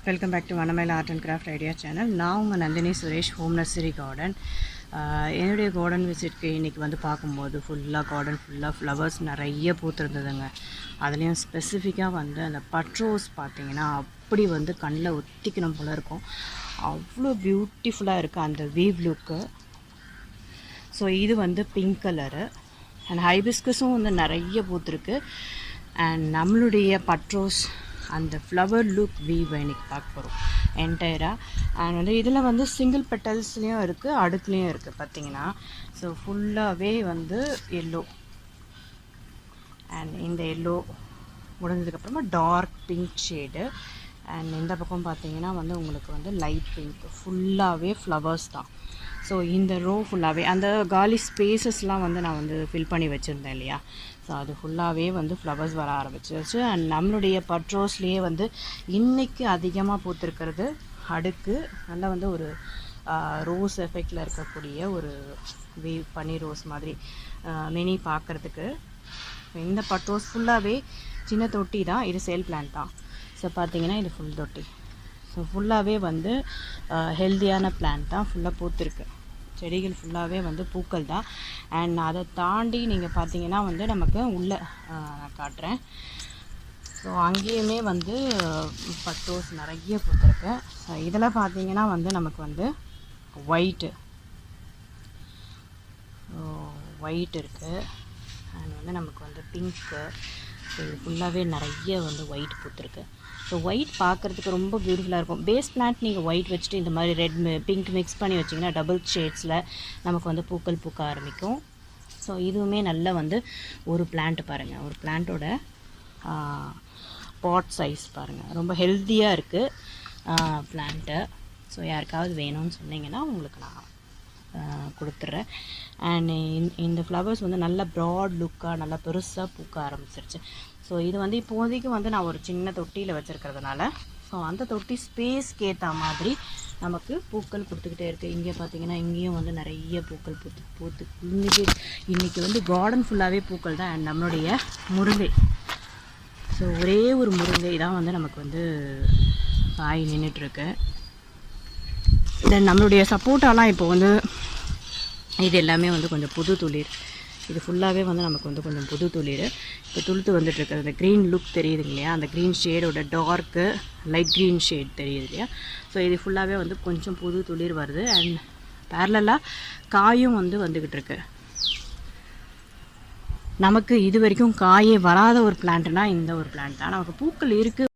Welcome back to வனமேல art and craft idea channel. நான் உங்கள் Nandini Suresh, home nursery garden. என்னுடைய கார்டன் விசிட்க்கு இன்றைக்கி வந்து பார்க்கும்போது ஃபுல்லாக ஃப்ளவர்ஸ் நிறைய பூத்துருந்ததுங்க. அதுலேயும் ஸ்பெசிஃபிக்காக வந்து அந்த பட்ரோஸ் பார்த்திங்கன்னா அப்படி வந்து கண்ணில் ஒத்திக்கணும் போல் இருக்கும். அவ்வளோ பியூட்டிஃபுல்லாக இருக்குது அந்த வீவ் லுக்கு. ஸோ இது வந்து பிங்க் கலரு அண்ட் ஹைபிஸ்கஸும் வந்து நிறைய பூத்துருக்கு. அண்ட் நம்மளுடைய பட்ரோஸ் அந்த ஃப்ளவர் லுக் வீவ் இன்றைக்கி பார்க்க போகிறோம் என்டையராக. அண்ட் வந்து இதில் வந்து சிங்கிள் பெட்டல்ஸ்லேயும் இருக்குது, அடுக்குலேயும் இருக்குது பார்த்திங்கன்னா. ஸோ ஃபுல்லாகவே வந்து எல்லோ அண்ட் இந்த எல்லோ முடிஞ்சதுக்கப்புறமா டார்க் பிங்க் ஷேடு. அண்ட் இந்த பக்கம் பார்த்திங்கன்னா வந்து உங்களுக்கு வந்து லைட் பிங்க், ஃபுல்லாகவே ஃப்ளவர்ஸ் தான். ஸோ இந்த ரோ ஃபுல்லாகவே அந்த காலி ஸ்பேசஸ்லாம் வந்து நான் வந்து ஃபில் பண்ணி வச்சுருந்தேன் இல்லையா. ஸோ அது ஃபுல்லாகவே வந்து ஃப்ளவர்ஸ் வர ஆரம்பிச்சிருச்சு. அண்ட் நம்மளுடைய பட்ரோஸ்லேயே வந்து இன்றைக்கி அதிகமாக பூத்திருக்கிறது அடுக்கு. நல்லா வந்து ஒரு ரோஸ் எஃபெக்டில் இருக்கக்கூடிய ஒரு வீவ் பனி ரோஸ் மாதிரி மினி பார்க்குறதுக்கு. இந்த பட்ரோஸ் ஃபுல்லாகவே சின்ன தொட்டி தான், இது சேல் பிளான்ட் தான். ஸோ பார்த்திங்கன்னா இது ஃபுல் தொட்டி. ஸோ ஃபுல்லாகவே வந்து ஹெல்த்தியான பிளான்ட் தான், ஃபுல்லாக பூத்துருக்கு. செடிகள் ஃபுல்லாகவே வந்து பூக்கள் தான். அண்ட் அதை தாண்டி நீங்கள் பார்த்தீங்கன்னா வந்து நமக்கு உள்ளே நான் காட்டுறேன். ஸோ அங்கேயுமே வந்து பட்ரோஸ் நிறைய பூத்துருக்கு. ஸோ இதில் பார்த்தீங்கன்னா வந்து நமக்கு வந்து ஒயிட் இருக்குது. அண்ட் வந்து நமக்கு வந்து பிங்க்கு. ஸோ இது ஃபுல்லாகவே நிறைய வந்து ஒயிட் பூத்துருக்கு. ஸோ ஒயிட் பார்க்குறதுக்கு ரொம்ப பியூட்டிஃபுல்லாக இருக்கும். பேஸ் பிளான்ட் நீங்கள் ஒயிட் வச்சுட்டு இந்த மாதிரி ரெட் பிங்க் மிக்ஸ் பண்ணி வச்சிங்கன்னா டபுள் ஷேட்ஸில் நமக்கு வந்து பூக்கள் பூக்க ஆரம்பிக்கும். ஸோ இதுவுமே நல்லா வந்து ஒரு பிளான்ட்டு பாருங்கள், ஒரு பிளான்ட்டோட பாட் சைஸ் பாருங்கள், ரொம்ப ஹெல்த்தியாக இருக்குது பிளான்ட்டு. ஸோ யாருக்காவது வேணும்னு சொன்னீங்கன்னா உங்களுக்கு நான் கொடுத்துட்றேன். அண்ட் இந்த ஃப்ளவர்ஸ் வந்து நல்ல ப்ராட் லுக்காக நல்லா பெருசாக பூக்க ஆரம்பிச்சிருச்சு. ஸோ இது வந்து இப்போதைக்கு வந்து நான் ஒரு சின்ன தொட்டியில் வச்சுருக்கிறதுனால ஸோ அந்த தொட்டி ஸ்பேஸ்க்கு ஏற்ற மாதிரி நமக்கு பூக்கள் கொடுத்துக்கிட்டே இருக்குது. இங்கே பார்த்தீங்கன்னா இங்கேயும் வந்து நிறைய பூக்கள் பூத்து இன்றைக்கி வந்து கார்டன் ஃபுல்லாகவே பூக்கள் தான். அண்ட் நம்மளுடைய முருங்கை, ஸோ ஒரே ஒரு முருங்கை தான் வந்து நமக்கு வந்து காய் நின்றுட்டுருக்கு. தென் நம்மளுடைய சப்போட்டாலாம் இப்போ வந்து இது எல்லாமே வந்து கொஞ்சம் புது துளிர். இது ஃபுல்லாகவே வந்து நமக்கு வந்து கொஞ்சம் புது துளிர் இப்போ துளுத்து வந்துட்டுருக்கு. அந்த க்ரீன் லுக் தெரியுது இல்லையா, அந்த க்ரீன் ஷேடோட டார்க்கு லைட் க்ரீன் ஷேட் தெரியுது இல்லையா. ஸோ இது ஃபுல்லாகவே வந்து கொஞ்சம் புது துளிர் வருது. அண்ட் பேரலாக காயும் வந்து வந்துக்கிட்டு இருக்கு. நமக்கு இது வரைக்கும் காயே வராத ஒரு பிளான்ட்னா இந்த ஒரு பிளான்ட் தான். நமக்கு பூக்கள் இருக்குது.